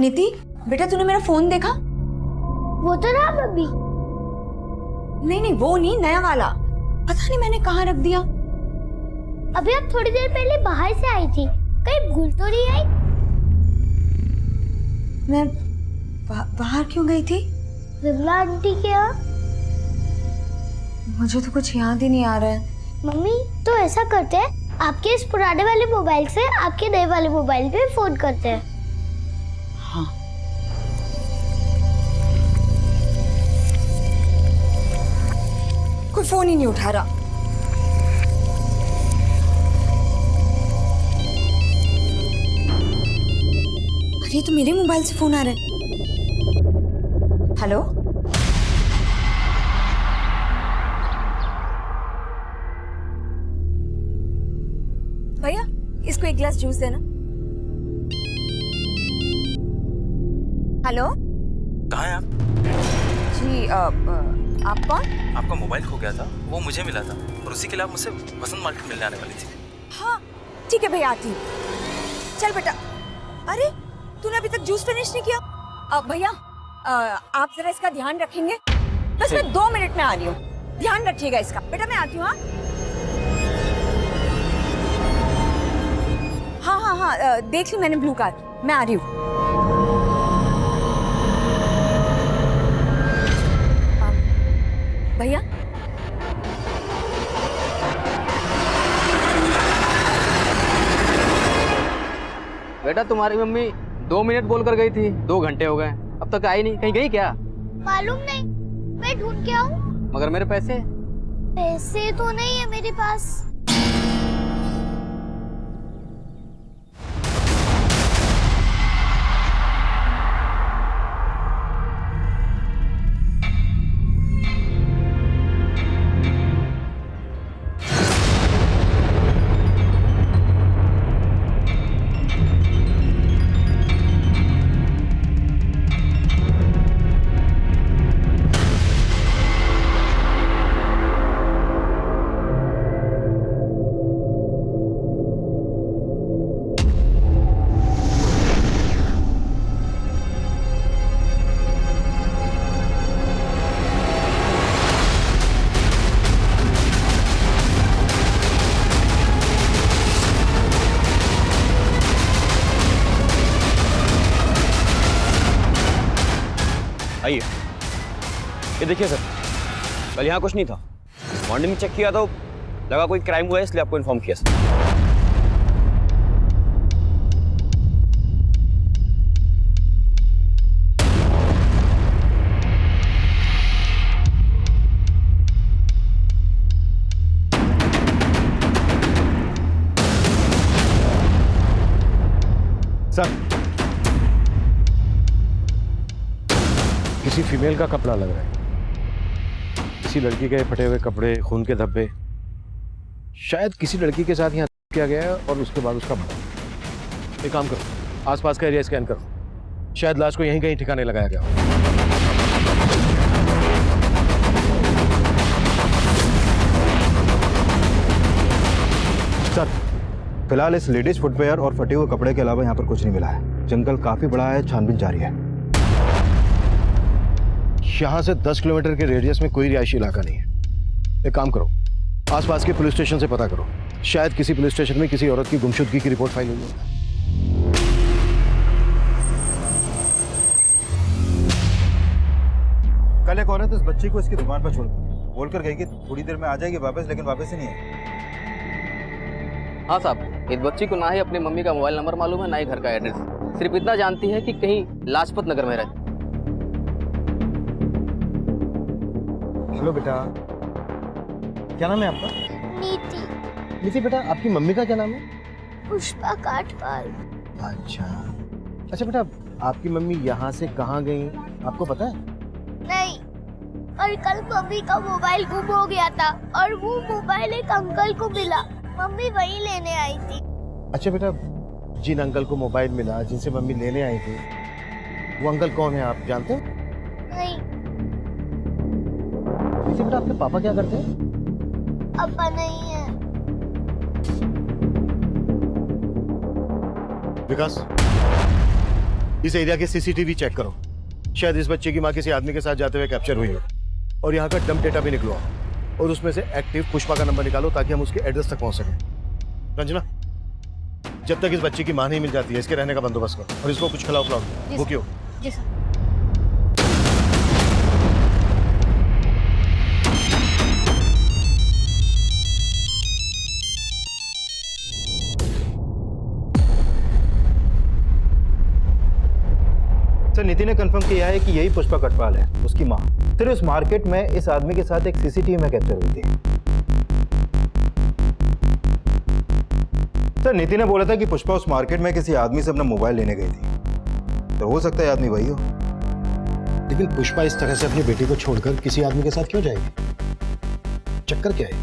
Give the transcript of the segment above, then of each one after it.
नीति बेटा तूने मेरा फोन देखा? वो तो रहा मम्मी। नहीं नहीं वो नहीं, नया वाला। पता नहीं मैंने कहाँ रख दिया। अभी आप थोड़ी देर पहले बाहर से आई थी, कहीं भूल तो नहीं आई? मैं बाहर क्यों गई थी? विमला आंटी के यहाँ। मुझे तो कुछ याद ही नहीं आ रहा है। मम्मी तो ऐसा करते हैं, आपके इस पुराने वाले मोबाइल से आपके नए वाले मोबाइल पे फोन करते हैं। हाँ कोई फोन ही नहीं उठा रहा। अरे ये तो मेरे मोबाइल से फोन आ रहा है। हेलो भैया इसको एक गिलास जूस देना। हेलो कहाँ हैं आप? जी आप कौन? आपका मोबाइल खो गया था, वो मुझे मिला था और उसी के लिए आप मुझसे वसंत मार्केट मिलने आने वाली थी। हाँ ठीक है भैया आती हूँ। चल बेटा। अरे तूने अभी तक जूस फिनिश नहीं किया? भैया आप जरा इसका ध्यान रखेंगे? बस मैं 2 मिनट में आ रही हूँ, ध्यान रखिएगा इसका। बेटा मैं आती हूँ। हाँ देख ली मैंने ब्लू कार, मैं आ रही हूँ। भैया बेटा तुम्हारी मम्मी 2 मिनट बोल कर गई थी, 2 घंटे हो गए अब तक आई नहीं। कहीं गई क्या? मालूम नहीं, मैं ढूंढ के आऊं। मगर मेरे पैसे? पैसे तो नहीं है मेरे पास। आइए, ये देखिए सर, कल यहाँ कुछ नहीं था। मॉर्निंग में चेक किया तो लगा कोई क्राइम हुआ है, इसलिए आपको इन्फॉर्म किया सर। सर किसी फीमेल का कपड़ा लग रहा है, किसी लड़की के फटे हुए कपड़े, खून के धब्बे। शायद किसी लड़की के साथ यहाँ किया गया है और उसके बाद उसका मर्डर। एक काम करो, आसपास का एरिया स्कैन करो, शायद लाश को यहीं कहीं ठिकाने लगाया गया हो। सर फिलहाल इस लेडीज फुटवेयर और फटे हुए कपड़े के अलावा यहाँ पर कुछ नहीं मिला है। जंगल काफी बड़ा है, छानबीन जारी है। यहाँ से 10 किलोमीटर के रेडियस में कोई रिहायशी इलाका नहीं है। एक काम करो, आसपास के पुलिस स्टेशन से पता करो, शायद किसी पुलिस स्टेशन में किसी औरत की गुमशुदगी की रिपोर्ट फाइल हुई है। कल एक औरत इस बच्ची को इसकी दुकान पर छोड़ बोलकर गई कि थोड़ी देर में आ जाएगी वापस, लेकिन वापस ही नहीं है। हाँ साहब, इस बच्ची को ना ही अपनी मम्मी का मोबाइल नंबर मालूम है, ना ही घर का एड्रेस। सिर्फ इतना जानती है कि कहीं लाजपत नगर में रहती। हेलो बेटा, क्या नाम है आपका? नीति। नीति बेटा, आपकी मम्मी का क्या नाम है? पुष्पा काठपाल। अच्छा बेटा, आपकी मम्मी यहाँ से कहाँ गई आपको पता है? नहीं, और कल मम्मी का मोबाइल गुम हो गया था और वो मोबाइल एक अंकल को मिला, मम्मी वही लेने आई थी। अच्छा बेटा, जिन अंकल को मोबाइल मिला, जिनसे मम्मी लेने आई थी, वो अंकल कौन है आप जानते हो? नहीं। बेटा आपके पापा क्या करते हैं? पापा नहीं है। विकास, इस एरिया के सीसीटीवी चेक करो, शायद इस बच्चे की माँ किसी आदमी के साथ जाते हुए कैप्चर हुई हो। और यहाँ का डंप डेटा भी निकलवाओ और उसमें से एक्टिव पुष्पा का नंबर निकालो ताकि हम उसके एड्रेस तक पहुंच सकें। रंजना, जब तक इस बच्चे की माँ नहीं मिल जाती है इसके रहने का बंदोबस्त करो और इसको कुछ खिलाओ पिलाओ। वो क्यों? जी सर। सर नीति ने कंफर्म किया है कि यही पुष्पा कटवाल है, उसकी माँ। सर उस मार्केट में इस आदमी के साथ एक सीसीटीवी में कैप्चर हुई थी। सर नीति ने बोला था कि पुष्पा उस मार्केट में किसी आदमी से अपना मोबाइल लेने गई थी, तो हो सकता है आदमी वही हो। लेकिन पुष्पा इस तरह से अपनी बेटी को छोड़कर किसी आदमी के साथ क्यों जाएगी? चक्कर क्या है?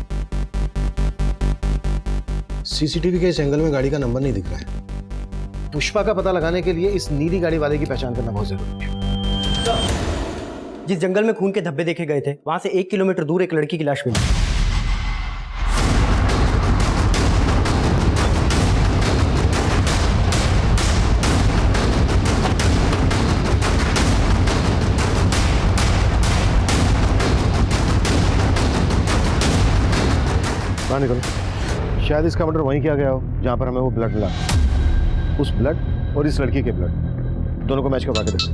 सीसीटीवी के इस एंगल में गाड़ी का नंबर नहीं दिख रहा है। पुष्पा का पता लगाने के लिए इस नीली गाड़ी वाले की पहचान करना बहुत जरूरी है। जिस जंगल में खून के धब्बे देखे गए थे, वहां से 1 किलोमीटर दूर एक लड़की की लाश मिली। बाहर निकलो। शायद इसका मर्डर वहीं किया गया हो जहां पर हमें वो ब्लड मिला। उस ब्लड और इस लड़की के ब्लड दोनों को मैच करवा के देखो।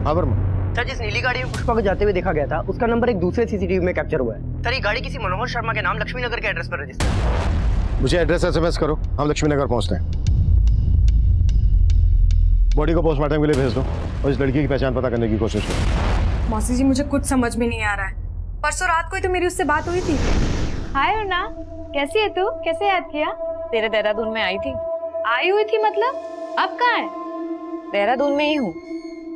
हाँ वर्मा। सर जिस नीली गाड़ी में पुष्पा को जाते हुए देखा गया था, उसका नंबर एक दूसरे सीसीटीवी में कैप्चर हुआ है। सर ये गाड़ी किसी मनोहर शर्मा के नाम लक्ष्मी नगर के एड्रेस पर रजिस्टर है। मुझे एड्रेस SMS करो, हम लक्ष्मी नगर पहुंचते हैं। बॉडी को पोस्टमार्टम के लिए भेज दो और इस लड़की की पहचान पता करने की कोशिश करो। मौसी जी मुझे कुछ समझ में नहीं आ रहा है। परसों रात को ही तो मेरी उससे बात हुई थी। हाय अर्ना, कैसी है तू? कैसे याद किया? तेरे देहरादून में आई थी। आई हुई थी मतलब? अब कहाँ है? देहरादून में ही हूँ।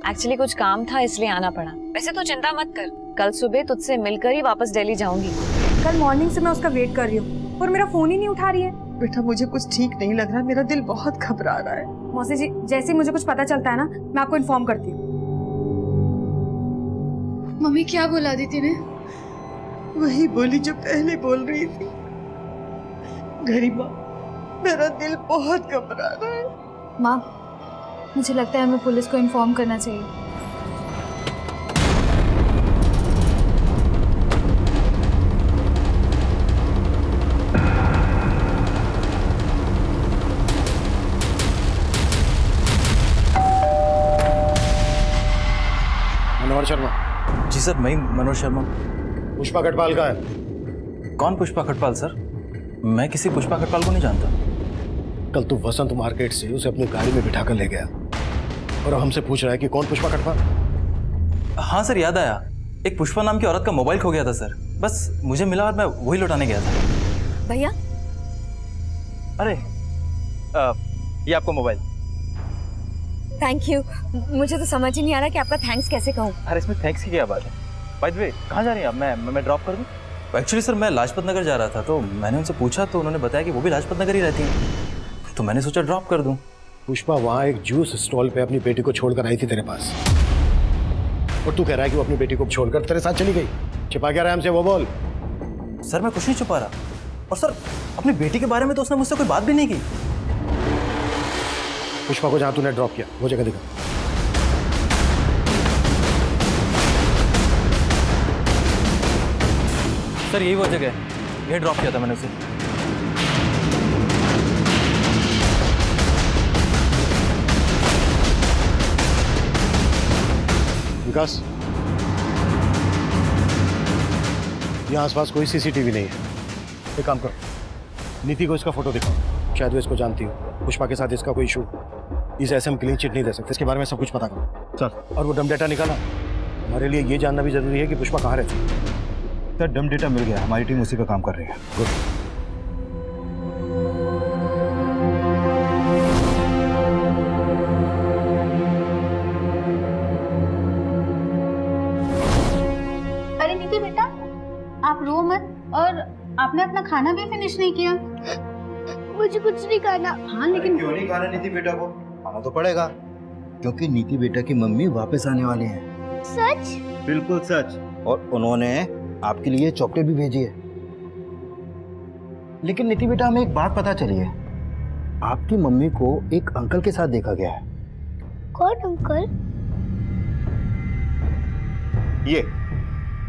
एक्चुअली कुछ काम था इसलिए आना पड़ा। वैसे तो चिंता मत कर, कल सुबह तुझसे मिलकर ही वापस दिल्ली जाऊंगी। कल मॉर्निंग से मैं उसका वेट कर रही हूँ और मेरा फोन ही नहीं उठा रही है। बेटा मुझे कुछ ठीक नहीं लग रहा, मेरा दिल बहुत घबरा रहा है। मौसी जी जैसे ही मुझे कुछ पता चलता है ना, मैं आपको इन्फॉर्म करती हूँ। मम्मी क्या बोला दीदी ने? वही बोली जो पहले बोल रही थी। गरीबा, मेरा दिल बहुत घबरा रहा है। माँ, मुझे लगता है हमें पुलिस को इन्फॉर्म करना चाहिए। मनोहर शर्मा। जी सर, मैं मनोहर शर्मा। पुष्पा कटवाल का है? कौन पुष्पा खटपाल सर? मैं किसी पुष्पा खटपाल को नहीं जानता। कल तू वसंत मार्केट से उसे अपनी गाड़ी में बिठाकर ले गया और अब हमसे पूछ रहा है कि कौन पुष्पा कटवाल? हाँ सर, याद आया। एक पुष्पा नाम की औरत का मोबाइल खो गया था सर। बस मुझे मिला और मैं वही लौटाने गया था। भैया अरे ये आपका मोबाइल। Thank you. मुझे तो समझ ही नहीं आ रहा कि आपका थैंक्स कैसे कहूँ। अरे इसमें थैंक्स की क्या बात है? बाय द वे, कहाँ जा रही हैं आप? मैं ड्रॉप कर दूँ? एक्चुअली सर मैं लाजपत नगर जा रहा था, तो मैंने उनसे पूछा तो उन्होंने बताया कि वो भी लाजपत नगर ही रहती हैं, तो मैंने सोचा ड्रॉप कर दूँ। पुष्पा वहाँ एक जूस स्टॉल पे अपनी बेटी को छोड़कर आई थी तेरे पास, और तू कह रहा है कि वो अपनी बेटी को छोड़कर तेरे साथ चली गई। छिपा क्या रहा है हमसे, वो बोल। सर मैं कुछ नहीं छुपा रहा, और सर अपनी बेटी के बारे में तो उसने मुझसे कोई बात भी नहीं की। पुष्पा को जहाँ तूने ड्रॉप किया वो जगह दिखा। सर यही वो जगह है, यही ड्रॉप किया था मैंने उसे। विकास, यहाँ आसपास कोई सीसीटीवी नहीं है। एक काम करो, नीति को इसका फोटो दिखाओ, शायद वो इसको जानती हो। पुष्पा के साथ इसका कोई इशू, इसे ऐसे हम क्लीन चिट नहीं दे सकते। इसके बारे में सब कुछ पता करो सर। और वो डम डेटा निकाला, हमारे लिए ये जानना भी जरूरी है कि पुष्पा कहाँ रहती है। सर डम डेटा मिल गया, हमारी टीम उसी पे काम कर रही है। गुड। अरे नीति बेटा, आप रो मत। और आपने अपना खाना भी फिनिश नहीं किया। मुझे कुछ नहीं खाना। हाँ लेकिन क्यों नहीं खाना नीति बेटा को? खाना तो पड़ेगा, क्योंकि नीति बेटा की मम्मी वापस आने वाली हैं। सच? बिल्कुल सच। और उन्होंने आपके लिए चॉकलेट भी भेजी है। लेकिन नीति बेटा, हमें एक बात पता चली है आपकी मम्मी को एक अंकल के साथ देखा गया है। कौन अंकल? ये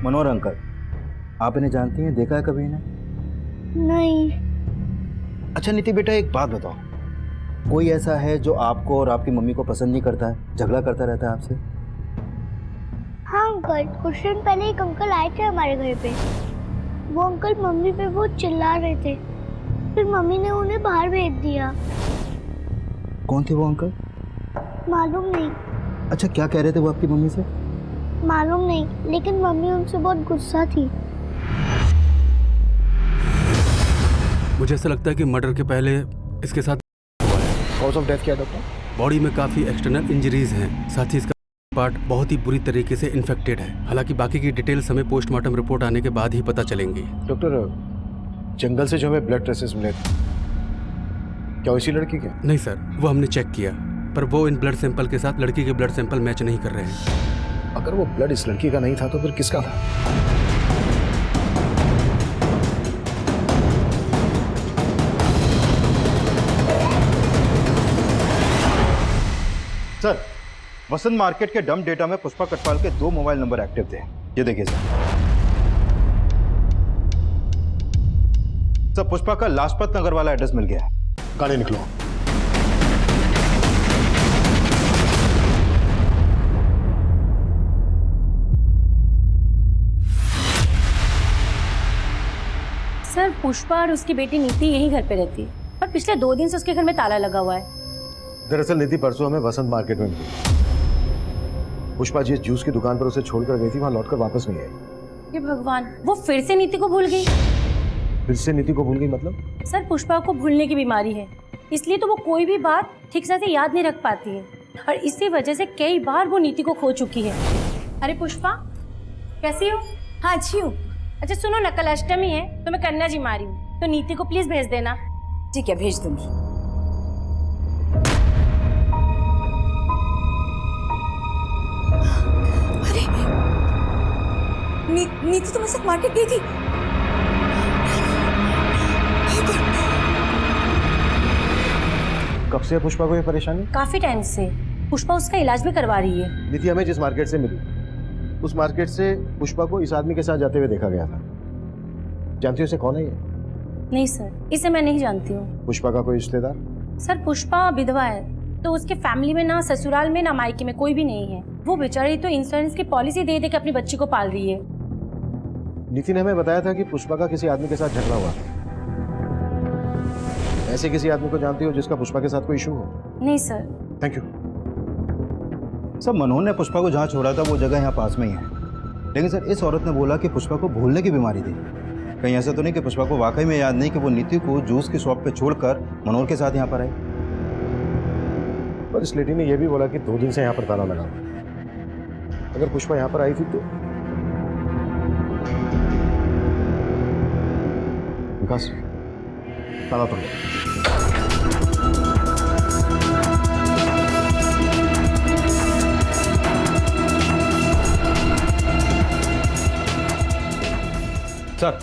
मनोहर अंकल। आप इन्हें जानती हैं, देखा है कभी इन्हें? नहीं। अच्छा नीति बेटा, एक बात बताओ, कोई ऐसा है जो आपको और आपकी मम्मी को पसंद नहीं करता है, झगड़ा करता रहता है आपसे? हाँ अंकल, कुछ दिन पहले एक अंकल आए थे हमारे घर पे। वो अंकल मम्मी पे बहुत चिल्ला रहे थे, फिर मम्मी ने उन्हें बाहर भेज दिया। कौन थे वो अंकल? मालूम नहीं। अच्छा, क्या कह रहे थे वो आपकी मम्मी से? मालूम नहीं, लेकिन मम्मी उनसे बहुत गुस्सा थी। मुझे ऐसा लगता है कि मर्डर के पहले इसके साथ कॉज ऑफ डेथ क्या है डॉक्टर? बॉडी में काफ़ी एक्सटर्नल इंजरीज हैं, साथ ही इसका पार्ट बहुत ही बुरी तरीके से इन्फेक्टेड है। हालांकि बाकी की डिटेल्स हमें पोस्टमार्टम रिपोर्ट आने के बाद ही पता चलेंगी। डॉक्टर, जंगल से जो हमें ब्लड ट्रेसेस मिले थे, क्या वो इसी लड़की के? नहीं सर, वो हमने चेक किया, पर वो इन ब्लड सैंपल के साथ लड़की के ब्लड सैंपल मैच नहीं कर रहे हैं। अगर वो ब्लड इस लड़की का नहीं था तो फिर किसका था? सर, वसंत मार्केट के डंप डेटा में पुष्पा कटवाल के 2 मोबाइल नंबर एक्टिव थे। ये देखिए सर। सर, पुष्पा का लाजपत नगर वाला एड्रेस मिल गया है। गाड़ी निकलो। सर, पुष्पा और उसकी बेटी नीति यहीं घर पे रहती है, और पिछले 2 दिन से उसके घर में ताला लगा हुआ है। दरअसल नीति परसों हमें वसंत मार्केट में मिली। पुष्पा जिस जूस की दुकान पर उसे छोड़कर गई थी, वहां लौटकर वापस नहीं आई। हे भगवान, वो फिर से नीति को भूल गई। फिर से नीति को भूल गई मतलब? सर, पुष्पा को भूलने की बीमारी है, इसलिए तो वो कोई भी बात ठीक से याद नहीं रख पाती है, और इसी वजह से कई बार वो नीति को खो चुकी है। अरे पुष्पा, कैसी हो? हाँ अच्छी हूँ। अच्छा सुनो ना, कल अष्टमी है तो मैं कन्या जी मारी हूँ, तो नीति को प्लीज भेज देना। ठीक है, भेज दूंगी। अरे नीति तो मेरे साथ मार्केट गई थी। कब से है पुष्पा को ये परेशानी? काफी टाइम से। पुष्पा उसका इलाज भी करवा रही है। नीति हमें जिस मार्केट से मिली, उस मार्केट से पुष्पा को इस आदमी के साथ जाते हुए देखा गया था। जानती हो उसे कौन है ये? नहीं सर, इसे मैं नहीं जानती हूँ। पुष्पा का कोई रिश्तेदार? सर, पुष्पा विधवा है, तो उसके फैमिली में ना ससुराल में ना मायके में कोई भी नहीं है। वो बेचारी तो इंश्योरेंस की पॉलिसी दे दे के अपनी बच्ची को पाल रही है। नीति ने हमें बताया था कि पुष्पा का किसी आदमी के साथ झगड़ा हुआ। ऐसे किसी आदमी को जानती हो जिसका पुष्पा के साथ कोई इशू हो? नहीं सर। Thank you. सर, मनोहर ने पुष्पा को जहाँ छोड़ा था वो जगह यहाँ पास में ही है, लेकिन सर इस औरत ने बोला कि पुष्पा को भूलने की बीमारी थी। कहीं ऐसा तो नहीं कि पुष्पा को वाकई में याद नहीं कि वो नीति को जूस की शॉप पे छोड़कर मनोहर के साथ यहाँ पर आई? पर इस लेडी ने यह भी बोला कि 2 दिन से यहाँ पर ताला लगा। अगर पुष्पा यहाँ पर आई थी तो विकास, ताला तोड़। सर,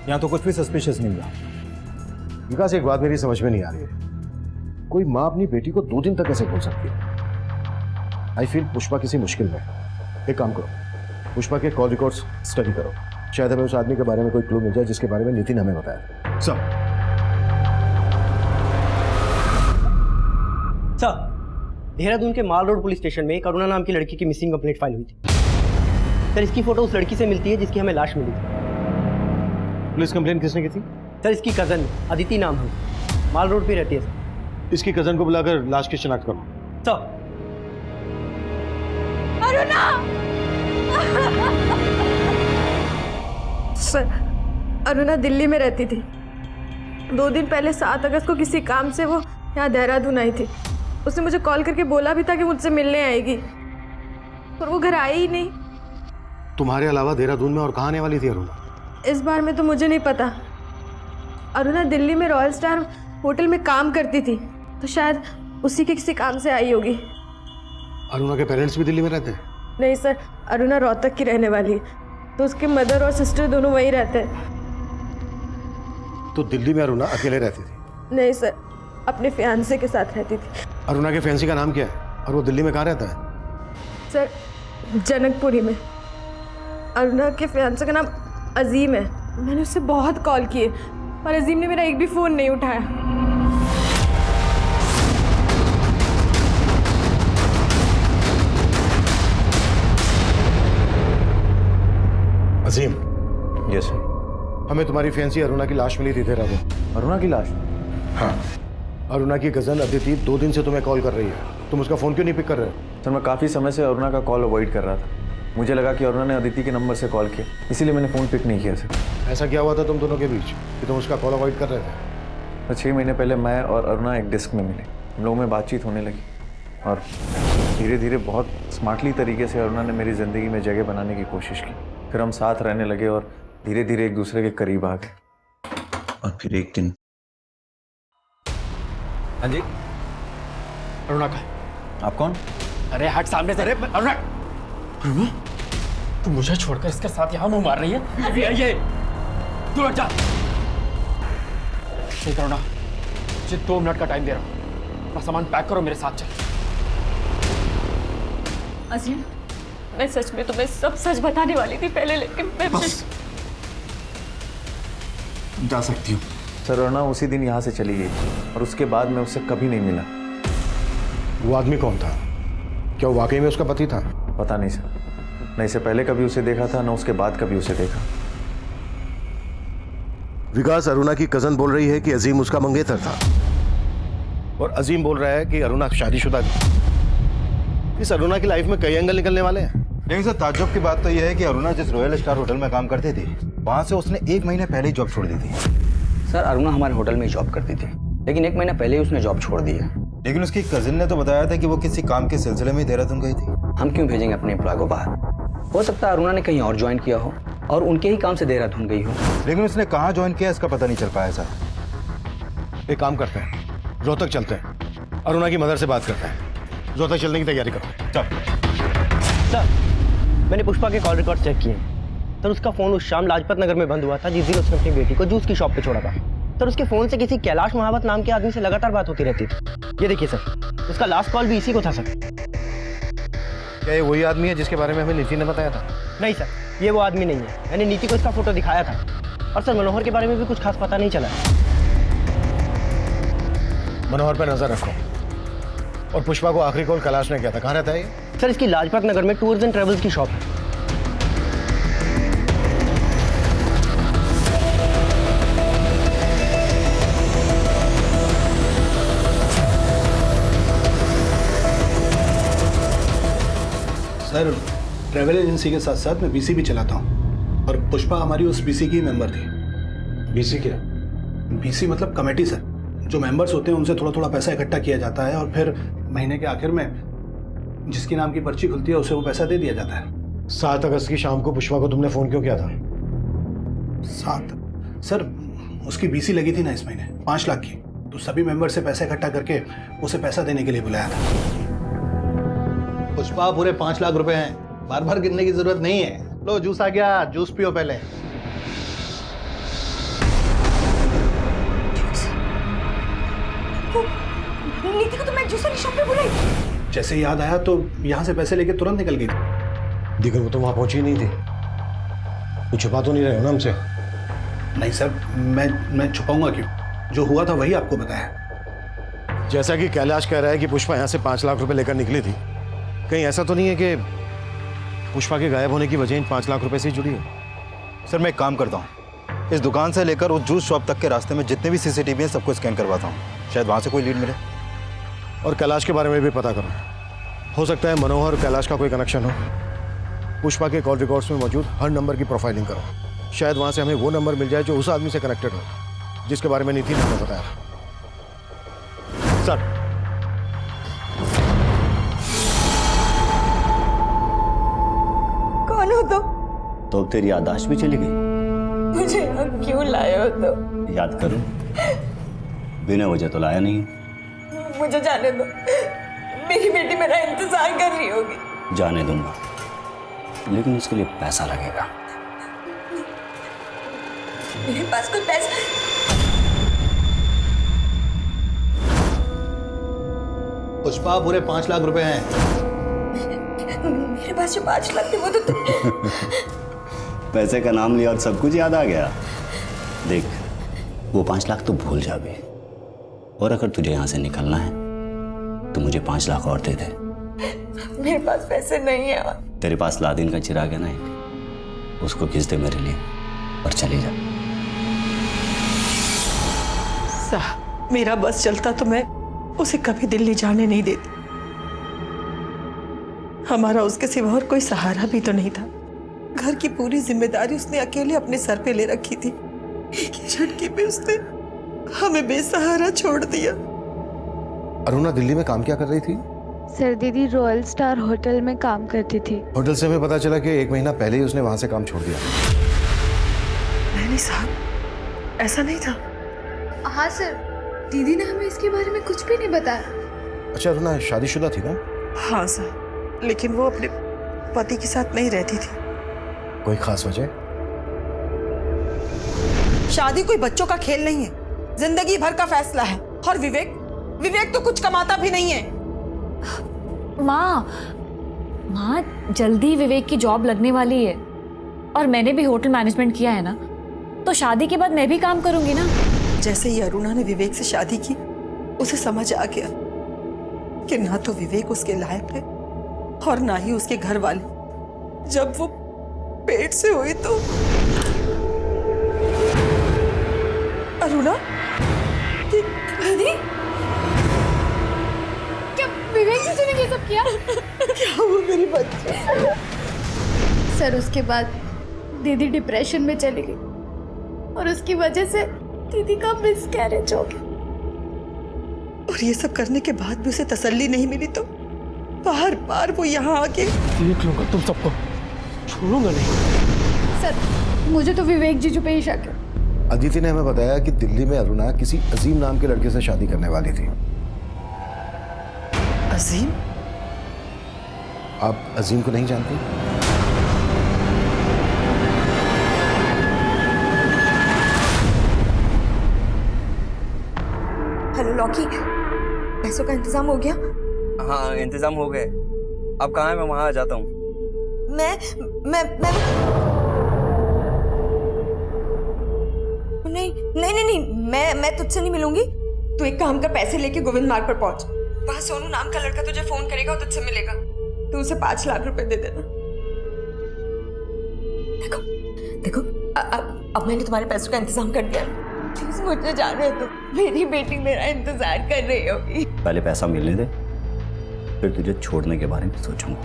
यहाँ तो कुछ भी सस्पिशियस नहीं हुआ। विकास, एक बात मेरी समझ में नहीं आ रही है, कोई माँ अपनी बेटी को 2 दिन तक कैसे भूल सकती है? आई फील पुष्पा किसी मुश्किल में। एक काम करो, पुष्पा के कॉल रिकॉर्ड्स स्टडी करो, शायद हमें उस आदमी के बारे में कोई क्लू मिल जाए जिसके बारे में नीति ने हमें बताया। सर, देहरादून के माल रोड पुलिस स्टेशन में एक अरुणा नाम की लड़की की मिसिंग कंप्लेंट फाइल हुई थी। सर, इसकी फोटो उस लड़की से मिलती है जिसकी हमें लाश मिली थी। पुलिस कंप्लेंट किसने की थी? सर, इसकी कजन अदिति नाम है, माल रोड पे रहती है। सर, इसकी कजन को बुलाकर लाश की शिनाख्त करो। सर। अरुणा! सर, अरुणा दिल्ली में रहती थी। 2 दिन पहले 7 अगस्त को किसी काम से वो यहाँ देहरादून आई थी। उसने मुझे कॉल करके बोला भी था कि मुझसे मिलने आएगी, पर वो घर आई ही नहीं। तुम्हारे अलावा देहरादून में और कहाँ आने वाली थी अरुणा? इस बार में तो मुझे नहीं पता। अरुणा दिल्ली में रॉयल स्टार होटल में काम करती थी, तो शायद उसी के किसी काम से आई होगी। अरुणा के पेरेंट्स भी दिल्ली में रहते हैं? नहीं सर, अरुणा रोहतक की रहने वाली है, तो उसके मदर और सिस्टर दोनों वहीं रहते हैं। तो दिल्ली में अरुणा अकेले रहती थी? नहीं सर, अपने फियांसे के साथ रहती थी। अरुणा के फैंसी का नाम क्या है और वो दिल्ली में कहाँ रहता है? सर, जनकपुरी में। अरुणा के फियांसे का नाम अजीम है। मैंने उससे बहुत कॉल किए पर अजीम ने मेरा एक भी फ़ोन नहीं उठाया। अजीम, यस सर। हमें तुम्हारी फैंसी अरुणा की लाश मिली थी देहरादून। अरुणा की लाश? हाँ। अरुणा की कज़न अदिति 2 दिन से तुम्हें कॉल कर रही है, तुम उसका फ़ोन क्यों नहीं पिक कर रहे हो? सर मैं काफ़ी समय से अरुणा का कॉल अवॉइड कर रहा था। मुझे लगा कि अरुणा ने अदिति के नंबर से कॉल किया, इसीलिए मैंने फ़ोन पिक नहीं किया सर। ऐसा क्या हुआ था तुम दोनों के बीच कि तुम उसका कॉल अवॉइड कर रहे थे? तो 6 महीने पहले मैं और अरुणा एक डिस्क में मिले, हम लोगों में बातचीत होने लगी और धीरे धीरे बहुत स्मार्टली तरीके से अरुणा ने मेरी ज़िंदगी में जगह बनाने की कोशिश की। फिर हम साथ रहने लगे और धीरे धीरे एक दूसरे के करीब आ गए। और फिर एक दिन। हाँ जी, अरुणा का। आप कौन? अरे हट सामने से। अरे अरुणा, तू मुझे छोड़कर इसके साथ यहाँ मुंह मार रही है? अभी आइए, तू हट जा। ठीक अरुणा, मुझे 2 मिनट का टाइम दे रहा हूँ, अपना सामान पैक करो, मेरे साथ चल। अजीम, मैं सच में तुम्हें सब सच बताने वाली थी पहले, लेकिन मैं बस जा सकती हूँ। सर अरुणा उसी दिन यहाँ से चली गई और उसके बाद मैं उससे कभी नहीं मिला। वो आदमी कौन था? क्या वो वाकई में उसका पति था? पता नहीं सर, न इससे पहले कभी उसे देखा था, न उसके बाद कभी उसे देखा। विकास, अरुणा की कज़न बोल रही है कि अजीम उसका मंगेतर था और अजीम बोल रहा है कि अरुणा शादीशुदा थी। इस अरुणा की लाइफ में कई एंगल निकलने वाले हैं। लेकिन सर ताज्जुब की बात तो यह है कि अरुणा जिस रॉयल स्टार होटल में काम करती थी, वहाँ से उसने 1 महीने पहले ही जॉब छोड़ दी थी। सर, अरुणा हमारे होटल में ही जॉब करती थी, लेकिन 1 महीना पहले ही उसने जॉब छोड़ दी है। लेकिन उसकी कजिन ने तो बताया था कि वो किसी काम के सिलसिले में देहरादून गई थी। हम क्यों भेजेंगे अपने एम्प्लॉय को बाहर? हो सकता है अरुणा ने कहीं और ज्वाइन किया हो और उनके ही काम से देहरादून गई हो। लेकिन उसने कहाँ ज्वाइन किया इसका पता नहीं चल पाया सर। एक काम करते हैं, रोहतक चलते हैं, अरुणा की मदर से बात करते हैं, रोहतक चलने की तैयारी करते हैं। चल। सर, मैंने पुष्पा के कॉल रिकॉर्ड चेक किए। सर, उसका फ़ोन उस शाम लाजपत नगर में बंद हुआ था जिस दिन उसने अपनी बेटी को जूस की शॉप पे छोड़ा था। सर, उसके फ़ोन से किसी कैलाश महावत नाम के आदमी से लगातार बात होती रहती थी। ये देखिए सर, उसका लास्ट कॉल भी इसी को था सर। क्या ये वही आदमी है जिसके बारे में हमें नीति ने बताया था? नहीं सर, ये वो आदमी नहीं है। मैंने नीति को इसका फोटो दिखाया था और सर मनोहर के बारे में भी कुछ खास पता नहीं चला। मनोहर पर नजर रखो। और पुष्पा को आखिरी कॉल कैलाश ने किया था, कहाँ रहता है ये? सर, इसकी लाजपत नगर में टूर्स एंड ट्रेवल्स की शॉप है। सर, ट्रैवल एजेंसी के साथ साथ मैं बीसी भी चलाता हूँ और पुष्पा हमारी उस बीसी की मेंबर थी। बीसी क्या? बीसी मतलब कमेटी सर। जो मेंबर्स होते हैं उनसे थोड़ा थोड़ा पैसा इकट्ठा किया जाता है और फिर महीने के आखिर में जिसके नाम की पर्ची खुलती है उसे वो पैसा दे दिया जाता है। 7 अगस्त की शाम को पुष्पा को तुमने फ़ोन क्यों किया था? 7? सर, उसकी बीसी लगी थी ना इस महीने 5 लाख की, तो सभी मेंबर से पैसा इकट्ठा करके उसे पैसा देने के लिए बुलाया था। पुष्पा पूरे 5 लाख रुपए हैं, बार बार गिनने की जरूरत नहीं है। लो जूस आ गया, जूस पियो पहले। नीति को तो मैं जूस वाली शॉप पे बुलाई। जैसे ही याद आया तो यहाँ से पैसे लेके तुरंत निकल गई थी। लेकिन वो तो वहाँ पहुंची नहीं थी। कुछ छुपा तो नहीं रहे हो ना हमसे? नहीं सर, मैं छुपाऊंगा क्यों? जो हुआ था वही आपको बताया। जैसा कि कैलाश कह रहा है कि पुष्पा यहाँ से 5 लाख रुपए लेकर निकली थी, कहीं ऐसा तो नहीं है कि पुष्पा के गायब होने की वजह इन 5 लाख रुपए से जुड़ी है? सर मैं एक काम करता हूँ, इस दुकान से लेकर उस जूस शॉप तक के रास्ते में जितने भी सीसीटीवी हैं सबको स्कैन करवाता हूँ, शायद वहाँ से कोई लीड मिले। और कैलाश के बारे में भी पता करो, हो सकता है मनोहर और कैलाश का कोई कनेक्शन हो। पुष्पा के कॉल रिकॉर्ड्स में मौजूद हर नंबर की प्रोफाइलिंग करो, शायद वहाँ से हमें वो नंबर मिल जाए जो उस आदमी से कनेक्टेड हो जिसके बारे में नीति ने हमें बताया। सर, कौन हो तुम? तो तेरी याददाश्त भी चली गई? मुझे यहाँ क्यों लाए हो तुम? याद करो, बिना वजह तो लाया नहीं। मुझे जाने दो, मेरी बेटी मेरा इंतजार कर रही होगी। जाने दूंगा, लेकिन इसके लिए पैसा लगेगा। मेरे पास कोई पैसा पुष्पा पूरे 5 लाख रुपए हैं। मेरे पास जो 5 लाख थे वो तो पैसे का नाम लिया और सब कुछ याद आ गया। देख, वो 5 लाख तो भूल जा बे, और अगर तुझे यहाँ से निकलना है तो मुझे 5 लाख और दे दे। मेरे पास पैसे नहीं है। तेरे पास लादिन का चिराग है ना एक, उसको खींच दे मेरे लिए और चले जा। साहब, मेरा बस चलता तो मैं उसे कभी दिल्ली जाने नहीं देती। हमारा उसके सिवा और कोई सहारा भी तो नहीं था। घर की पूरी जिम्मेदारी उसने अकेले अपने सर पे ले रखी थी। एक ही झटके पे उसने हमें बेसहारा छोड़ दिया। अरुणा दिल्ली में काम क्या कर रही थी? सर दीदी रॉयल स्टार होटल में काम करती थी। होटल से हमें पता चला कि 1 महीना पहले ही उसने वहां से काम छोड़ दिया। नहीं साहब, ऐसा नहीं था। हाँ सर, दीदी ने हमें इसके बारे में कुछ भी नहीं बताया। अच्छा, अरुणा शादीशुदा थी ना? हाँ सर, लेकिन वो अपने पति के साथ नहीं रहती थी। कोई खास वजह? शादी कोई बच्चों का खेल नहीं है, जिंदगी भर का फैसला है। और विवेक तो कुछ कमाता भी नहीं है। माँ जल्दी विवेक की जॉब लगने वाली है, और मैंने भी होटल मैनेजमेंट किया है ना, तो शादी के बाद मैं भी काम करूंगी ना। जैसे ही अरुणा ने विवेक से शादी की, उसे समझ आ गया कि ना तो विवेक उसके लायक है और ना ही उसके घर वाले। जब वो पेट से हुई तो अरुणा, दीदी, क्या विवेक जी ने ये सब किया? क्या हुआ मेरी बच्ची? सर उसके बाद दीदी डिप्रेशन में चली गई और उसकी वजह से दीदी का मिसकैरेज हो गया। और ये सब करने के बाद भी उसे तसल्ली नहीं मिली तो बार बार वो यहाँ आके देख लूंगा तुम सबको, छोड़ूंगा नहीं। सर मुझे तो विवेक जीजू पे ही शक है। अदिति ने हमें बताया कि दिल्ली में अरुणा किसी अजीम नाम के लड़के से शादी करने वाली थी। अजीम? आप अजीम को नहीं जानती? हेलो लॉकी, पैसों का इंतजाम हो गया? हाँ, इंतजाम हो गए। अब कहाँ है? मैं वहाँ आ जाता हूँ। मैं नहीं, मैं तुझसे नहीं मिलूंगी। तू एक काम कर, पैसे लेके गोविंद मार्ग पर पहुंच। वहां सोनू नाम का लड़का तुझे फोन करेगा और तुझसे मिलेगा। तू उसे 5 लाख रुपए दे देना। देखो अब मैंने तुम्हारे पैसों का इंतजाम कर दिया। प्लीज मुझे जाने दो, मेरी बेटी मेरा इंतजार कर रही होगी। पहले पैसा मिलने दे, फिर तुझे छोड़ने के बारे में सोचूंगा।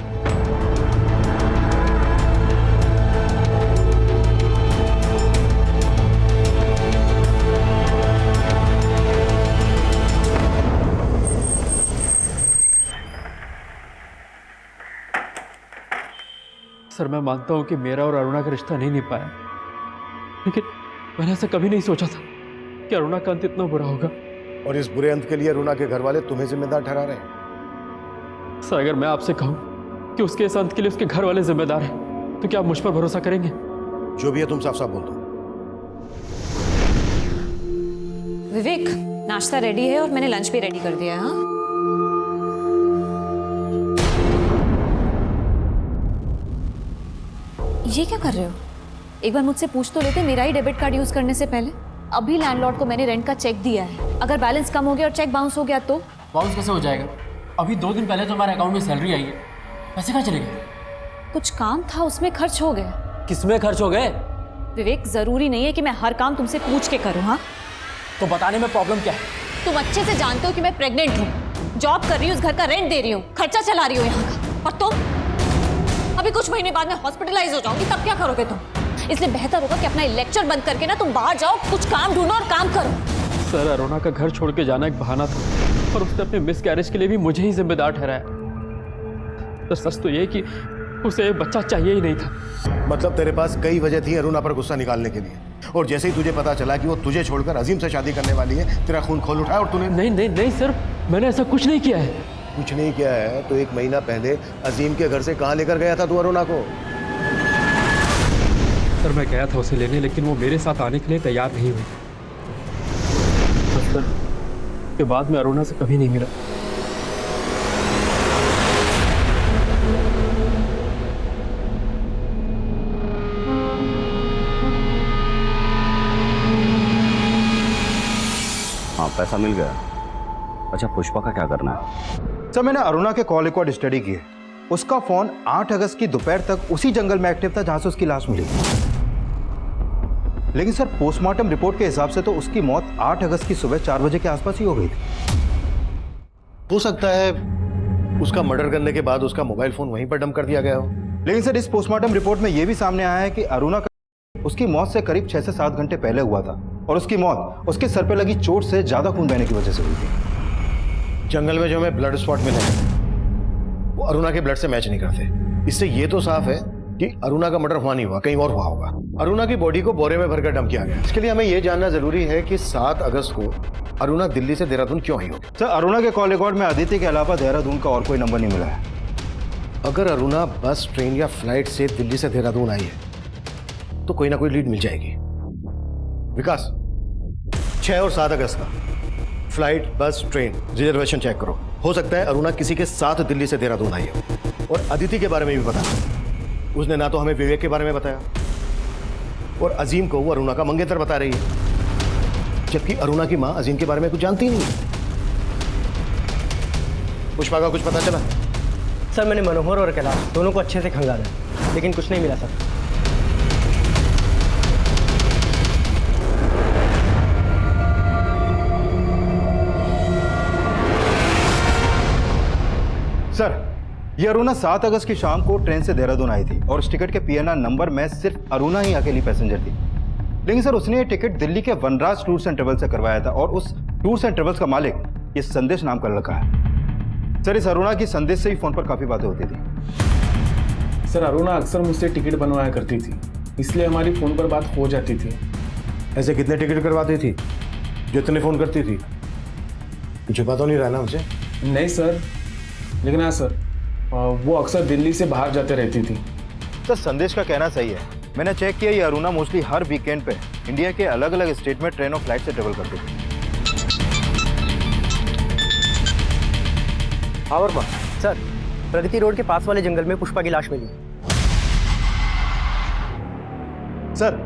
सर, मैं मानता हूँ कि मेरा और अरुणा का रिश्ता नहीं निभ पाया, लेकिन मैंने ऐसा कभी नहीं सोचा था कि अरुणा का अंत इतना बुरा होगा। और इस बुरे अंत के लिए अरुणा के घर वाले तुम्हें जिम्मेदार ठहरा रहे हैं। सर, अगर मैं आपसे कहूँ कि उसके इस अंत के लिए उसके घर वाले जिम्मेदार हैं, तो क्या आप मुझ पर भरोसा करेंगे? जो भी है तुम साफ साफ बोल दो। विवेक, नाश्ता रेडी है और मैंने लंच भी रेडी कर दिया है। हाँ, ये क्या कर रहे हो? एक बार मुझसे पूछ तो लेते मेरा ही डेबिट कार्ड यूज करने से पहले। अभी लैंडलॉर्ड को मैंने रेंट का चेक दिया है। अगर बैलेंस कम हो गया और चेक बाउंस हो गया तो? बाउंस कैसे हो जाएगा? अभी 2 दिन पहले तो हमारे अकाउंट में सैलरी आई है, पैसे कहाँ चले गए? कुछ काम था, उसमें खर्च हो गए। किसमें खर्च हो गए? विवेक, जरूरी नहीं है कि मैं हर काम तुमसे पूछ के करूँ। हाँ, तो बताने में प्रॉब्लम क्या है? तुम अच्छे से जानते हो कि मैं प्रेग्नेंट हूँ, जॉब कर रही हूँ, उस घर का रेंट दे रही हूँ, खर्चा चला रही हूँ यहाँ का। और तुम अभी कुछ महीने बाद में हॉस्पिटलाइज हो जाओगी, तब क्या करोगे तुम? इसलिए बेहतर होगा कि अपना लेक्चर बंद करके ना तुम बाहर जाओ, कुछ काम ढूंढो और काम करो। सर, अरुणा का घर छोड़ के जाना एक बहाना था, और उसने अपने मिसकैरेज के लिए भी मुझे ही जिम्मेदार ठहराया। तो सच तो ये कि उसे एक बच्चा चाहिए ही नहीं था। मतलब तेरे पास कई वजह थी अरुणा पर गुस्सा निकालने के लिए, और जैसे ही तुझे पता चला कि वो तुझे छोड़कर अजीम से शादी करने वाली है, तेरा खून खोल उठाया और तूने... नहीं सर, मैंने ऐसा कुछ नहीं किया है। कुछ नहीं किया है तो 1 महीना पहले अजीम के घर से कहाँ लेकर गया था तू अरुणा को? सर, मैं गया था उसे लेने, लेकिन वो मेरे साथ आने के लिए तैयार नहीं हुई। सर, के बाद मैं अरुणा से कभी नहीं मिला। पैसा मिल गया। अच्छा, पुष्पा का क्या करना है? सर मैंने अरुणा के कॉल रिकॉर्ड स्टडी किए। उसका फोन 8 अगस्त की दोपहर तक उसी जंगल में एक्टिव था जहां से उसकी लाश मिली। लेकिन सर पोस्टमार्टम रिपोर्ट के हिसाब से तो उसकी मौत 8 अगस्त की सुबह 4 बजे के आसपास ही हो गई थी। हो सकता है उसका मर्डर करने के बाद उसका मोबाइल फोन वहीं पर डंप कर दिया गया हो। लेकिन सर इस पोस्टमार्टम रिपोर्ट में यह भी सामने आया है कि अरुणा का उसकी मौत से करीब 6 से 7 घंटे पहले हुआ था और उसकी मौत उसके सर पे लगी चोट से ज्यादा खून बहने की वजह से हुई थी। जंगल में जो हमें ब्लड स्पॉट मिले हैं वो अरुणा के ब्लड से मैच नहीं करते। इससे ये तो साफ है कि अरुणा का मर्डर वहां नहीं हुआ, कहीं और हुआ होगा। अरुणा की बॉडी को बोरे में भरकर डंप किया गया। इसके लिए हमें यह जानना जरूरी है कि 7 अगस्त को अरुणा दिल्ली से देहरादून क्यों आई होगी। सर अरुणा के कॉल रिकॉर्ड में अदिति के अलावा देहरादून का और कोई नंबर नहीं मिला है। अगर अरुणा बस, ट्रेन या फ्लाइट से दिल्ली से देहरादून आई है तो कोई ना कोई लीड मिल जाएगी। विकास, 6 और 7 अगस्त का फ्लाइट, बस, ट्रेन रिजर्वेशन चेक करो। हो सकता है अरुणा किसी के साथ दिल्ली से देहरादून आई हो। और अदिति के बारे में भी बता, उसने ना तो हमें विवेक के बारे में बताया और अजीम को वो अरुणा का मंगेतर बता रही है, जबकि अरुणा की मां अजीम के बारे में कुछ जानती नहीं है। पुष्पा का कुछ पता चला? सर मैंने मनोहर और कैलाश दोनों को अच्छे से खंगाला, लेकिन कुछ नहीं मिला सर। सर ये अरुणा 7 अगस्त की शाम को ट्रेन से देहरादून आई थी और उस टिकट के पीएनआर नंबर में सिर्फ अरुणा ही अकेली पैसेंजर थी। लेकिन सर उसने ये टिकट दिल्ली के वनराज टूर्स एंड ट्रेवल्स से करवाया था और उस टूर्स एंड ट्रेवल्स का मालिक ये संदेश नाम का लड़का है। सर इस अरुणा की संदेश से ही फोन पर काफी बातें होती थी। सर अरुणा अक्सर मुझसे टिकट बनवाया करती थी, इसलिए हमारी फोन पर बात हो जाती थी। ऐसे कितने टिकट करवाती थी जितने फोन करती थी? छुपा तो नहीं रहा ना मुझे? नहीं सर, लेकिन हाँ सर वो अक्सर दिल्ली से बाहर जाते रहती थी। सर संदेश का कहना सही है। मैंने चेक किया ये अरुणा मोस्टली हर वीकेंड पे इंडिया के अलग अलग स्टेट में ट्रेन और फ्लाइट से ट्रेवल करती थी। हाँ वर्मा सर, प्रगति रोड के पास वाले जंगल में पुष्पा की लाश मिली। सर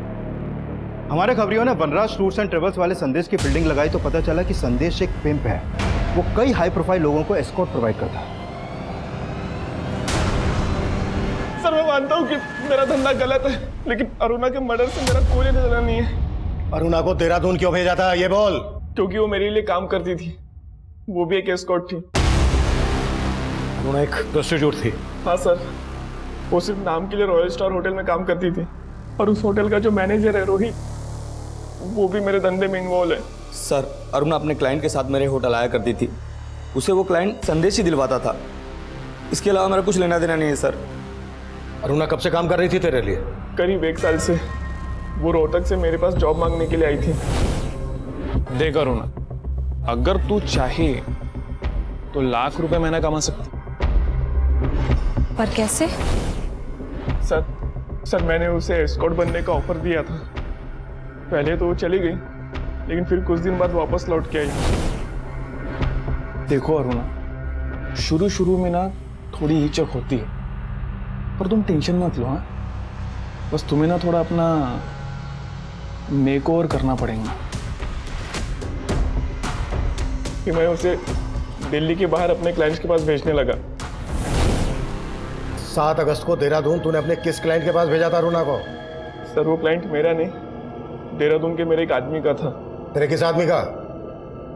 हमारे खबरियों ने वनराज टूर्स एंड ट्रेवल्स वाले संदेश की फील्डिंग लगाई तो पता चला कि संदेश एक पिंप है। वो कई हाई प्रोफाइल लोगों को एस्कॉर्ट प्रोवाइड करता है। सर मैं मानता हूँ कि मेरा धंधा गलत है, लेकिन अरुणा के मर्डर से मेरा कोई लेना नहीं है। अरुणा को देहरादून क्यों भेजा था ये बोल? क्योंकि वो मेरे लिए काम करती थी, वो भी एक एस्कॉर्ट थी। अरुणा एक प्रोस्टिट्यूट थी? हाँ सर, वो सिर्फ नाम के लिए रॉयल स्टार होटल में काम करती थी और उस होटल का जो मैनेजर है रोहित, वो भी मेरे धंधे में इन्वॉल्व है। सर अरुणा अपने क्लाइंट के साथ मेरे होटल आया करती थी, उसे वो क्लाइंट संदेश ही दिलवाता था। इसके अलावा मेरा कुछ लेना देना नहीं है सर। अरुणा कब से काम कर रही थी तेरे लिए? करीब 1 साल से। वो रोहतक से मेरे पास जॉब मांगने के लिए आई थी। देख अरुणा, अगर तू चाहे तो लाख रुपए महीना कमा सकती। पर कैसे? सर मैंने उसे एस्कॉर्ट बनने का ऑफर दिया था। पहले तो वो चली गई, लेकिन फिर कुछ दिन बाद वापस लौट के आई। देखो अरुणा, शुरू में ना थोड़ी हिचक होती है, पर तुम टेंशन मत लो। हाँ, बस तुम्हें ना थोड़ा अपना मेकओवर करना पड़ेगा कि मैं उसे दिल्ली के बाहर अपने क्लाइंट्स के पास भेजने लगा। 7 अगस्त को देहरादून तूने अपने किस क्लाइंट के पास भेजा था अरुणा को? सर वो क्लाइंट मेरा नहीं, देहरादून के मेरे एक आदमी का था। तेरे किस आदमी का?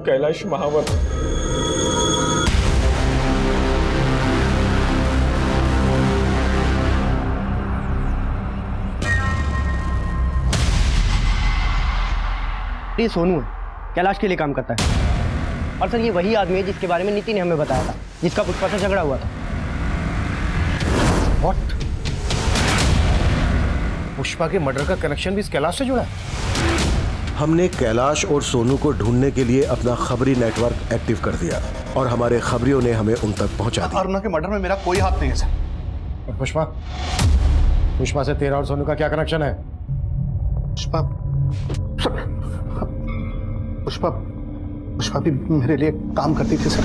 कैलाश महावत। ये सोनू है, कैलाश के लिए काम करता है। और सर ये वही आदमी है जिसके बारे में नीति ने हमें बताया था, जिसका पुष्पा से झगड़ा हुआ था। What? पुष्पा के मर्डर का कनेक्शन भी इस कैलाश से जुड़ा है? हमने कैलाश और सोनू को ढूंढने के लिए अपना खबरी नेटवर्क एक्टिव कर दिया और हमारे खबरियों ने हमें उन तक पहुंचा दिया। अरुणा के मर्डर में मेरा कोई हाथ नहीं है सर। पुष्पा से तेरा और सोनू का क्या कनेक्शन है? पुष्पा भी मेरे लिए काम करती थी सर।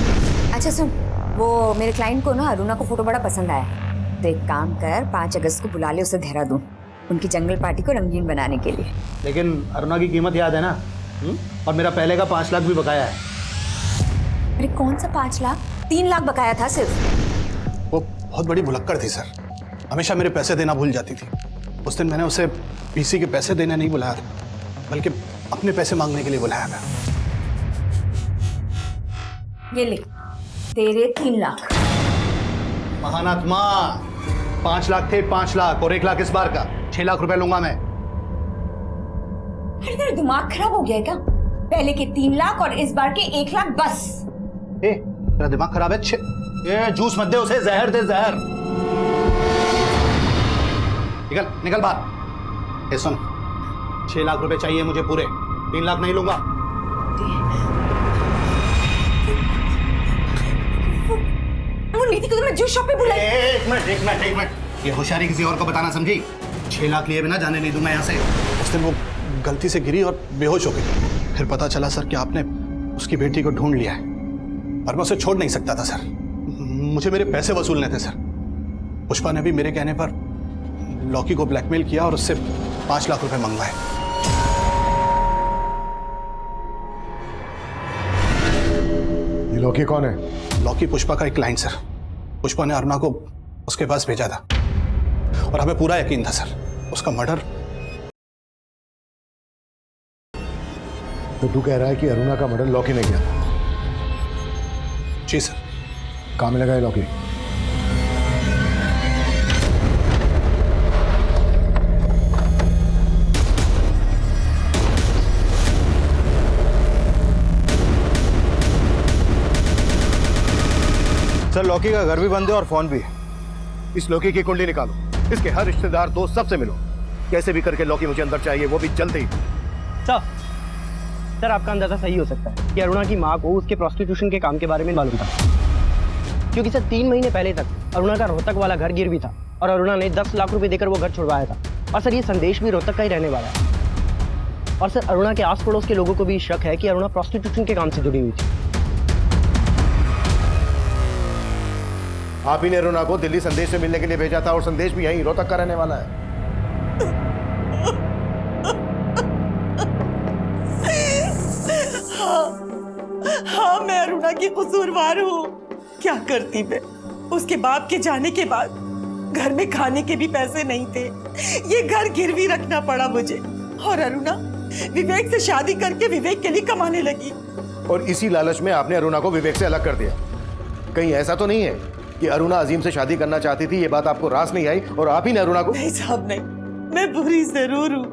अच्छा सुन, वो मेरे क्लाइंट को ना अरुणा को फोटो बड़ा पसंद आया, तो एक काम कर 5 अगस्त को बुला ले उसे देहरादून, उनकी जंगल पार्टी को रंगीन बनाने के लिए। लेकिन अरुणा की कीमत याद है ना? और मेरा पहले का 5 लाख भी बकाया है। अरे कौन सा 5 लाख? 3 लाख बकाया था सिर्फ। वो बहुत बड़ी भुलक्कड़ थी सर, हमेशा मेरे पैसे देना भूल जाती थी। उस दिन मैंने उसे बीसी के पैसे देने नहीं बुलाया था, बल्कि अपने पैसे मांगने के लिए बुलाया था। ये ले तेरे 3 लाख। महानात्मा 5 लाख थे, 5 लाख और 1 लाख इस बार का 6 लाख रुपए लूंगा मैं। अरे तेरा दिमाग खराब हो गया है क्या? पहले के 3 लाख और इस बार के 1 लाख बस। तेरा दिमाग खराब है? ये जूस मत दे उसे, जहर दे, जहर। निकल निकल बाहर। ए सुन, 6 लाख रुपए चाहिए मुझे पूरे, 3 लाख नहीं लूंगा। वो नीति को तो मैं जूस शॉप पे बुलाई। एक मिनट, ये होशियारी किसी और को बताना समझी? 6 लाख लिए बिना जाने नहीं दूंगा यहाँ से। उस दिन वो गलती से गिरी और बेहोश हो गई। फिर पता चला सर कि आपने उसकी बेटी को ढूंढ लिया है, और मैं उसे छोड़ नहीं सकता था सर। मुझे मेरे पैसे वसूलने थे सर। पुष्पा ने भी मेरे कहने पर लॉकी को ब्लैकमेल किया और उससे 5 लाख रुपए मंगवाए। ये लॉकी कौन है? लॉकी पुष्पा का एक क्लाइंट सर। पुष्पा ने अरुणा को उसके पास भेजा था और हमें पूरा यकीन था सर उसका मर्डर। तो तू कह रहा है कि अरुणा का मर्डर लॉकी ने किया था? जी सर। कहाँ में लगा है लॉकी? सर लॉकी का घर भी बंद है और फोन भी। इस लॉकी की कुंडली निकालो, इसके हर रिश्तेदार दोस्त सबसे मिलो, कैसे भी करके लॉकी मुझे अंदर चाहिए, वो भी जल्दी। सर आपका अंदाजा सही हो सकता है कि अरुणा की माँ को उसके प्रोस्टिट्यूशन के काम के बारे में मालूम था, क्योंकि सर 3 महीने पहले तक अरुणा का रोहतक वाला घर गिरवी था और अरुणा ने 10 लाख रुपए देकर वो घर छुड़वाया था। और सर ये संदेश भी रोहतक का ही रहने वाला है। और सर अरुणा के आस पड़ोस के लोगों को भी शक है कि अरुणा प्रोस्टिट्यूशन के काम से जुड़ी हुई थी। आप ही ने अरुणा को दिल्ली संदेश से मिलने के लिए भेजा था और संदेश भी यहीं रोहतक का रहने वाला है। हाँ मैं अरुणा की कसूरवार हूँ। क्या करती मैं? उसके बाप के जाने के बाद घर में खाने के भी पैसे नहीं थे, ये घर गिरवी रखना पड़ा मुझे। और अरुणा विवेक से शादी करके विवेक के लिए कमाने लगी। और इसी लालच में आपने अरुणा को विवेक से अलग कर दिया। कहीं ऐसा तो नहीं है कि अरुणा अजीम से शादी करना चाहती थी, ये बात आपको रास नहीं आई और आप ही ने अरुणा को? नहीं साहब नहीं, मैं बुरी जरूर हूँ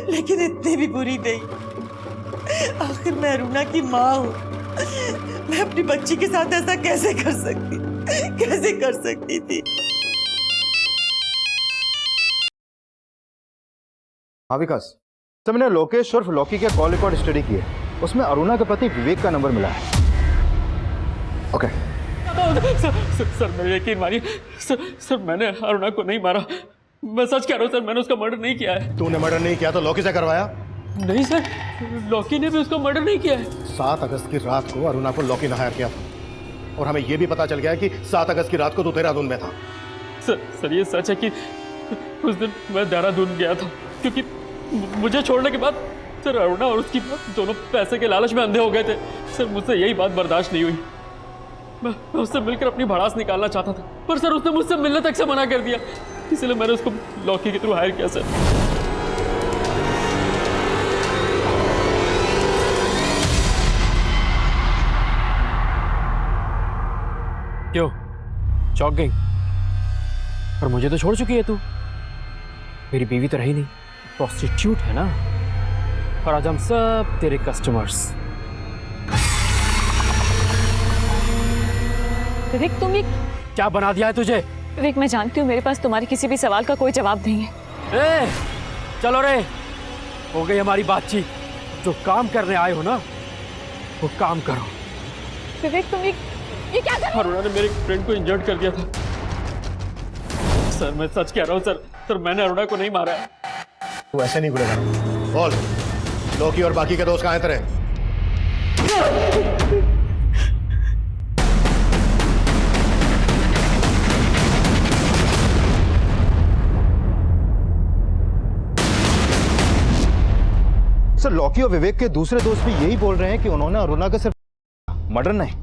लेकिन इतनी भी बुरी नहीं। आखिर मैं अरुणा की माँ हूँ, मैं अपनी बच्ची के साथ ऐसा कैसे कर सकती थी? हाँ विकास, सर मैंने लोकेश और लॉकी के कॉल रिकॉर्ड स्टडी किए, उसमें अरुणा के पति विवेक का नंबर मिला है। ओके सर मेरे यकीन मानिए सर मैंने अरुणा को नहीं मारा, मैं सच कह रहा हूँ सर, मैंने उसका मर्डर नहीं किया है। तूने मर्डर नहीं किया तो लॉकी से करवाया? नहीं सर, लॉकी ने भी उसका मर्डर नहीं किया है। 7 अगस्त की रात को अरुणा को लॉकी ने हायर किया था और हमें यह भी पता चल गया कि 7 अगस्त की रात को तू देहरादून में था। सर ये सच है कि उस दिन मैं देहरादून गया था, क्योंकि मुझे छोड़ने के बाद सर अरुणा और उसकी दोनों पैसे के लालच में अंधे हो गए थे। सर मुझसे यही बात बर्दाश्त नहीं हुई, मैं उससे मिलकर अपनी भड़ास निकालना चाहता था, पर सर उसने मुझसे मिलने तक से मना कर दिया, इसलिए मैंने उसको लॉकी के थ्रू हायर किया सर। क्यों चौंक गई? पर मुझे तो छोड़ चुकी है तू, मेरी बीवी तो रही नहीं, प्रोस्टिट्यूट है ना, और आज हम सब तेरे कस्टमर्स। विवेक तुम ये क्या बना दिया है तुझे? विवेक मैं जानती हूँ मेरे पास तुम्हारे किसी भी सवाल का कोई जवाब नहीं है। चलो रे, हो गई हमारी बातचीत, जो काम करने आए हो ना वो काम करो। विवेक तुम ये क्या कर रहे हो? अरुणा ने मेरे फ्रेंड को इंजर्ड कर दिया था सर, मैं सच कह रहा हूँ सर मैंने अरुणा को नहीं मारा है। तू ऐसे नहीं बोलेगा। बोल, लॉकी और बाकी के दोस्त कहाँ हैं तेरे? सर लॉकी और विवेक के दूसरे दोस्त भी यही बोल रहे हैं कि उन्होंने अरुणा का सिर्फ मर्डर नहीं,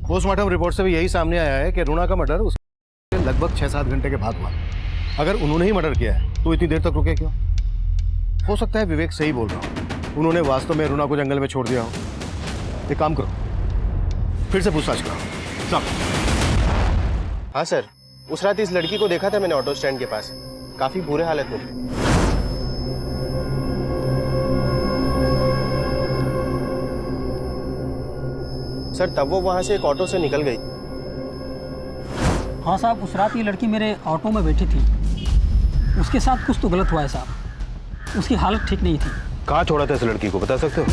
पोस्टमार्टम रिपोर्ट से भी यही सामने आया है कि अरुणा का मर्डर उसके लगभग 6-7 घंटे के बाद हुआ। अगर उन्होंने ही मर्डर किया है तो इतनी देर तक रुके क्यों? हो सकता है विवेक सही बोल रहा हो, उन्होंने वास्तव में अरुणा को जंगल में छोड़ दिया हो। एक काम करो, फिर से पूछताछ करो। सब। हाँ सर, उस रात इस लड़की को देखा था मैंने ऑटो स्टैंड के पास, काफी बुरे हालत में थी। सर तब वो वहां से एक ऑटो से निकल गई। हाँ साहब, उस रात ये लड़की मेरे ऑटो में बैठी थी, उसके साथ कुछ तो गलत हुआ है साहब, उसकी हालत ठीक नहीं थी। कहाँ छोड़ा था इस लड़की को, बता सकते हो?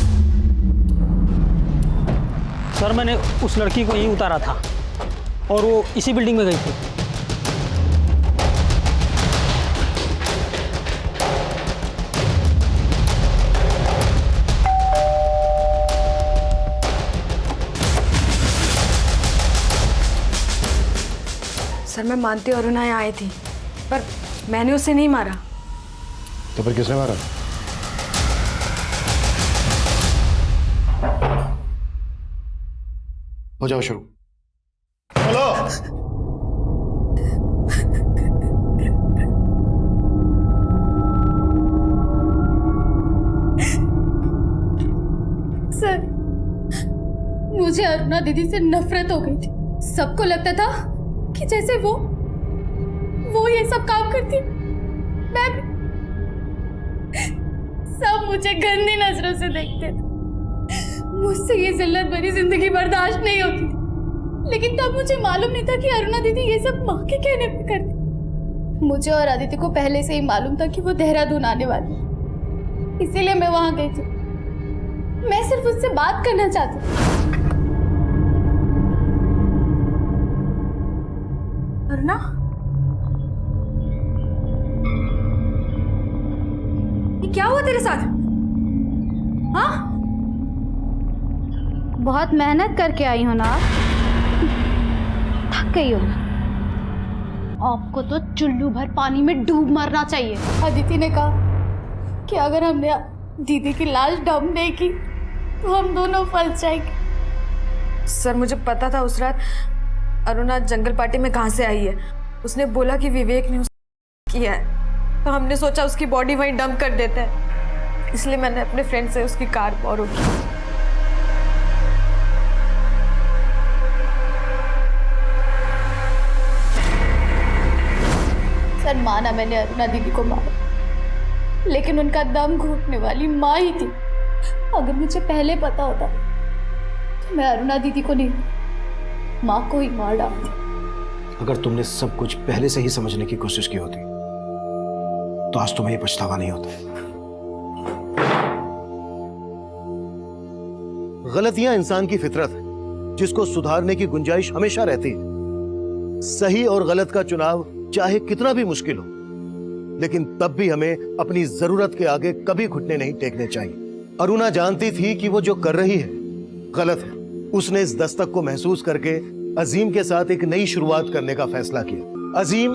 सर मैंने उस लड़की को यहीं उतारा था और वो इसी बिल्डिंग में गई थी। सर मैं मानती हूँ अरुणा यहाँ आई थी, पर मैंने उसे नहीं मारा। तो फिर किसने मारा? हो जाओ शुरू। हेलो सर, मुझे अरुणा दीदी से नफरत हो गई थी। सबको लगता था कि जैसे वो ये सब काम करती, मैं भी। सब मुझे गंदी नजरों से देखते थे, मुझसे ये जिल्लत भरी जिंदगी बर्दाश्त नहीं होती थी। लेकिन तब मुझे मालूम नहीं था कि अरुणा दीदी ये सब माँ के कहने पे करती। मुझे और आदित्य को पहले से ही मालूम था कि वो देहरादून आने वाली, इसीलिए मैं वहां गई थी। मैं सिर्फ उससे बात करना चाहती थी। अरुणा, ये क्या हुआ तेरे साथ? हाँ? बहुत मेहनत करके आई हो ना आप, थक गई हो। आपको तो चुल्लू भर पानी में डूब मरना चाहिए। अदिति ने कहा कि अगर हमने दीदी की लाश डम नहीं की तो हम दोनों फंस जाएंगे। सर मुझे पता था उस रात अरुणा जंगल पार्टी में कहाँ से आई है। उसने बोला कि विवेक ने उसे किया है, तो हमने सोचा उसकी बॉडी वहीं डंप कर देते हैं, इसलिए मैंने अपने फ्रेंड से उसकी कार बोरो की। सर माना मैंने अरुणा दीदी को मारा, लेकिन उनका दम घुटने वाली माँ ही थी। अगर मुझे पहले पता होता तो मैं अरुणा दीदी को नहीं, माँ को ही मार डालती। अगर तुमने सब कुछ पहले से ही समझने की कोशिश की होती तो आज तुम्हें ये पछतावा नहीं होता। गलतियां इंसान की फितरत है, जिसको सुधारने की गुंजाइश हमेशा रहती है। सही और गलत का चुनाव चाहे कितना भी मुश्किल हो, लेकिन तब भी हमें अपनी जरूरत के आगे कभी घुटने नहीं टेकने चाहिए। अरुणा जानती थी कि वो जो कर रही है गलत है। उसने इस दस्तक को महसूस करके अजीम के साथ एक नई शुरुआत करने का फैसला किया। अजीम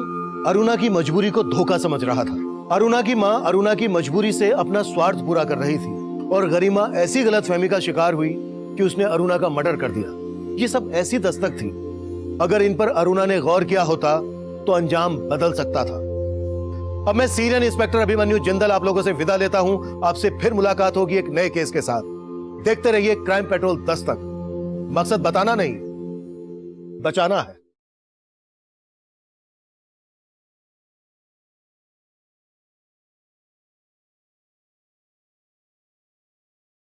अरुणा की मजबूरी को धोखा समझ रहा था। अरुणा की माँ अरुणा की मजबूरी से अपना स्वार्थ पूरा कर रही थी और गरिमा ऐसी गलतफहमी का शिकार हुई कि उसने अरुणा का मर्डर कर दिया। ये सब ऐसी दस्तक थी, अगर इन पर अरुणा ने गौर किया होता तो अंजाम बदल सकता था। अब मैं सीनियर इंस्पेक्टर अभिमन्यु जिंदल आप लोगों से विदा लेता हूं। आपसे फिर मुलाकात होगी एक नए केस के साथ। देखते रहिए क्राइम पेट्रोल दस्तक। मकसद बताना नहीं, बचाना है।